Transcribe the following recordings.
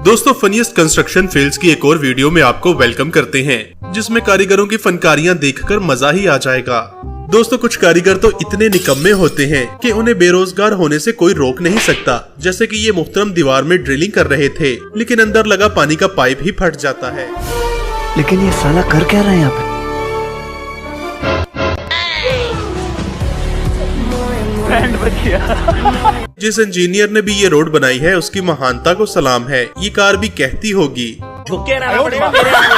दोस्तों funniest construction fails की एक और वीडियो में आपको वेलकम करते हैं, जिसमें कारीगरों की फनकारियां देखकर मजा ही आ जाएगा। दोस्तों कुछ कारीगर तो इतने निकम्मे होते हैं कि उन्हें बेरोजगार होने से कोई रोक नहीं सकता। जैसे कि ये मुहतरम दीवार में ड्रिलिंग कर रहे थे, लेकिन अंदर लगा पानी का पाइप ही फट जाता है। लेकिन ये साला कर क्या रहा है यहाँ पे? जिस इंजीनियर ने भी ये रोड बनाई है उसकी महानता को सलाम है। ये कार भी कहती होगी झुके रहना पड़ेगा मेरे आगे,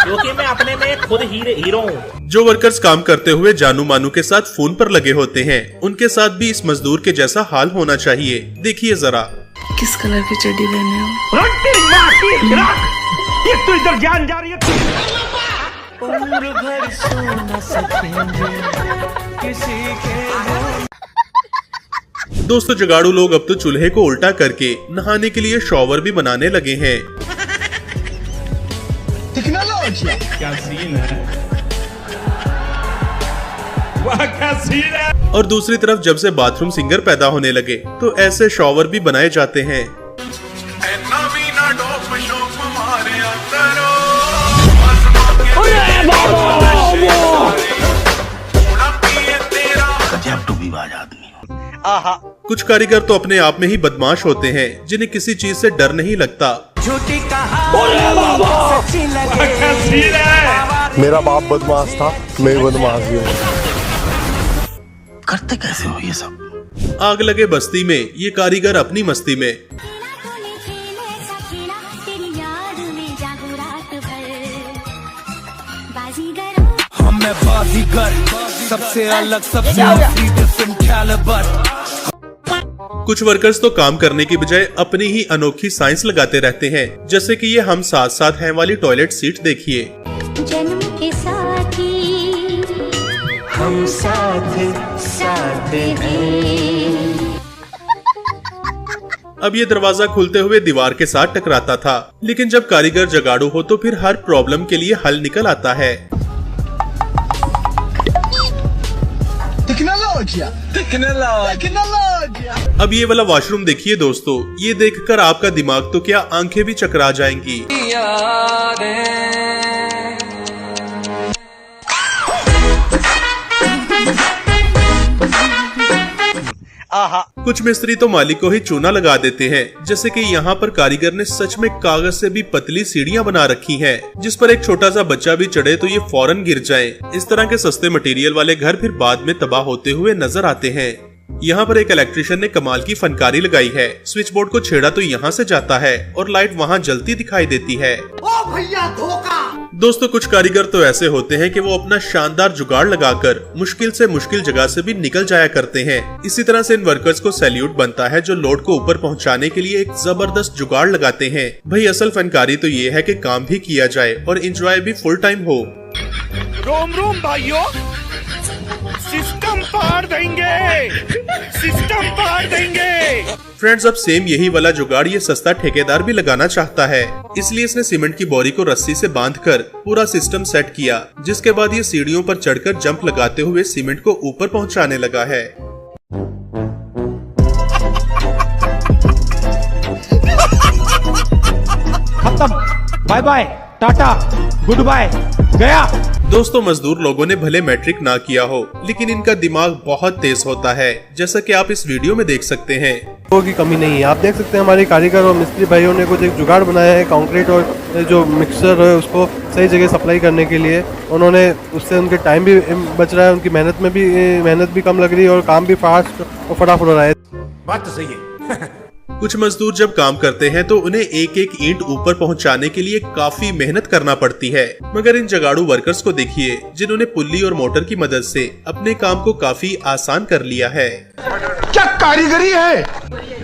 क्योंकि मैं अपने में खुद हीरो हूँ। जो वर्कर्स काम करते हुए जानू मानू के साथ फोन पर लगे होते हैं, उनके साथ भी इस मजदूर के जैसा हाल होना चाहिए। देखिए जरा किस कलर की चड्डी पहने हो? ये तो इधर जान जा रही है। उम्र भर सो न सकेंगे किसी के। दोस्तों जुगाड़ू लोग अब तो चूल्हे को उल्टा करके नहाने के लिए शॉवर भी बनाने लगे हैं। क्या सीन है? वाह क्या सीन है। और दूसरी तरफ जब से बाथरूम सिंगर पैदा होने लगे तो ऐसे शॉवर भी बनाए जाते हैं। कुछ कारीगर तो अपने आप में ही बदमाश होते हैं, जिन्हें किसी चीज से डर नहीं लगता। मेरा बाप बदमाश था, मैं बदमाश भी हूँ। करते कैसे हो ये सब? आग लगे बस्ती में ये कारीगर अपनी मस्ती में। हम मैं बाजीगर, सबसे अलग, सबसे डिफरेंट कैलिबर। कुछ वर्कर्स तो काम करने की बजाय अपनी ही अनोखी साइंस लगाते रहते हैं। जैसे कि ये हम साथ साथ हैं वाली टॉयलेट सीट देखिए। जन्म के साथी हम साथ साथ हैं। अब ये दरवाजा खुलते हुए दीवार के साथ टकराता था, लेकिन जब कारीगर जगाड़ू हो तो फिर हर प्रॉब्लम के लिए हल निकल आता है। अब ये वाला वॉशरूम देखिए दोस्तों, ये देखकर आपका दिमाग तो क्या आंखें भी चकरा जाएंगी। कुछ मिस्त्री तो मालिक को ही चूना लगा देते हैं। जैसे कि यहाँ पर कारीगर ने सच में कागज से भी पतली सीढ़ियाँ बना रखी हैं, जिस पर एक छोटा सा बच्चा भी चढ़े तो ये फौरन गिर जाए। इस तरह के सस्ते मटेरियल वाले घर फिर बाद में तबाह होते हुए नजर आते हैं। यहाँ पर एक इलेक्ट्रिशियन ने कमाल की फनकारी लगाई है। स्विच बोर्ड को छेड़ा तो यहाँ से जाता है और लाइट वहाँ जलती दिखाई देती है। ओ भैया धोखा। दोस्तों कुछ कारीगर तो ऐसे होते हैं कि वो अपना शानदार जुगाड़ लगाकर मुश्किल से मुश्किल जगह से भी निकल जाया करते हैं। इसी तरह से इन वर्कर्स को सैल्यूट बनता है जो लोड को ऊपर पहुंचाने के लिए एक जबरदस्त जुगाड़ लगाते हैं। भाई असल फनकारी तो ये है कि काम भी किया जाए और एंजॉय भी फुल टाइम हो। रोम रोम भाइयों, सिस्टम पार देंगे, सिस्टम पार देंगे। फ्रेंड्स अब सेम यही वाला जुगाड़ ये सस्ता ठेकेदार भी लगाना चाहता है, इसलिए इसने सीमेंट की बोरी को रस्सी से बांधकर पूरा सिस्टम सेट किया, जिसके बाद ये सीढ़ियों पर चढ़कर जंप लगाते हुए सीमेंट को ऊपर पहुंचाने लगा है। खत्म, bye bye, tata, goodbye, गया। दोस्तों मजदूर लोगों ने भले मैट्रिक ना किया हो, लेकिन इनका दिमाग बहुत तेज होता है, जैसा कि आप इस वीडियो में देख सकते हैं। लोगों की कमी नहीं है। आप देख सकते हैं हमारे कारीगर और मिस्त्री भाइयों ने कुछ एक जुगाड़ बनाया है कंक्रीट और जो मिक्सर है उसको सही जगह सप्लाई करने के लिए। उन्होंने उससे उनके टाइम भी बच रहा है, उनकी मेहनत भी कम लग रही है और काम भी फास्ट और फटाफट हो रहा है। बात तो सही है। कुछ मजदूर जब काम करते हैं तो उन्हें एक एक ईंट ऊपर पहुंचाने के लिए काफी मेहनत करना पड़ती है, मगर इन जगाड़ू वर्कर्स को देखिए जिन्होंने पुल्ली और मोटर की मदद से अपने काम को काफी आसान कर लिया है। क्या कारीगरी है?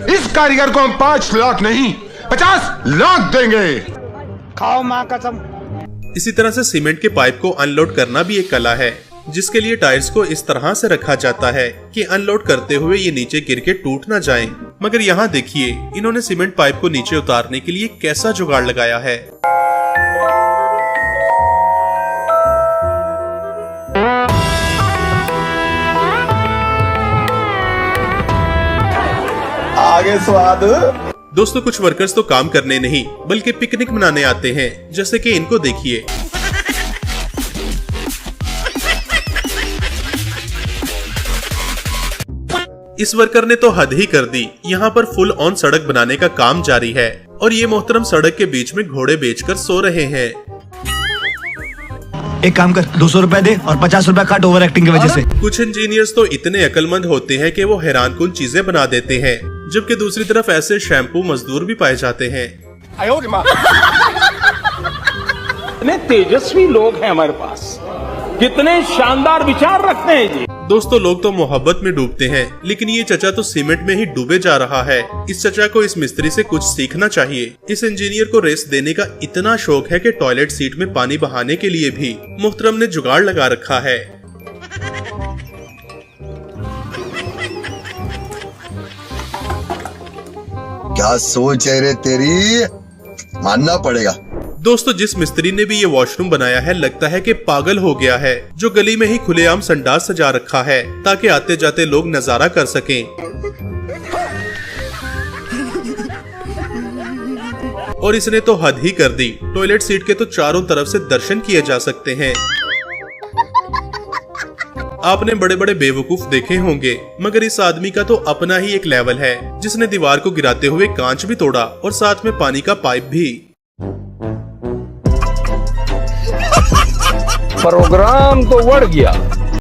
इस कारीगर को हम 5 लाख नहीं 50 लाख देंगे। खाओ माँ कसम। इसी तरह से सीमेंट के पाइप को अनलोड करना भी एक कला है, जिसके लिए टायर्स को इस तरह से रखा जाता है कि अनलोड करते हुए ये नीचे गिर के टूट ना जाएं। मगर यहाँ देखिए इन्होंने सीमेंट पाइप को नीचे उतारने के लिए कैसा जुगाड़ लगाया है। आगे स्वाद दोस्तों कुछ वर्कर्स तो काम करने नहीं बल्कि पिकनिक मनाने आते हैं, जैसे कि इनको देखिए। इस वर्कर ने तो हद ही कर दी, यहाँ पर फुल ऑन सड़क बनाने का काम जारी है और ये मोहतरम सड़क के बीच में घोड़े बेचकर सो रहे हैं। एक काम कर, 200 रुपए दे और 50 रुपए काट ओवर एक्टिंग की वजह से। कुछ इंजीनियर्स तो इतने अक्लमंद होते हैं कि वो हैरानकुन चीजें बना देते हैं, जबकि दूसरी तरफ ऐसे शैम्पू मजदूर भी पाए जाते हैं। कितने तेजस्वी लोग हैं हमारे पास, कितने शानदार विचार रखते हैं जी। दोस्तों लोग तो मोहब्बत में डूबते हैं, लेकिन ये चचा तो सीमेंट में ही डूबे जा रहा है। इस चचा को इस मिस्त्री से कुछ सीखना चाहिए। इस इंजीनियर को रेस्ट देने का इतना शौक है कि टॉयलेट सीट में पानी बहाने के लिए भी मुहतरम ने जुगाड़ लगा रखा है। क्या सोच है रे तेरी, मानना पड़ेगा। दोस्तों जिस मिस्त्री ने भी ये वॉशरूम बनाया है लगता है कि पागल हो गया है, जो गली में ही खुलेआम संडास सजा रखा है ताकि आते जाते लोग नजारा कर सकें। और इसने तो हद ही कर दी, टॉयलेट सीट के तो चारों तरफ से दर्शन किए जा सकते हैं। आपने बड़े बड़े बेवकूफ देखे होंगे, मगर इस आदमी का तो अपना ही एक लेवल है, जिसने दीवार को गिराते हुए कांच भी तोड़ा और साथ में पानी का पाइप भी। प्रोग्राम तो बढ़ गया।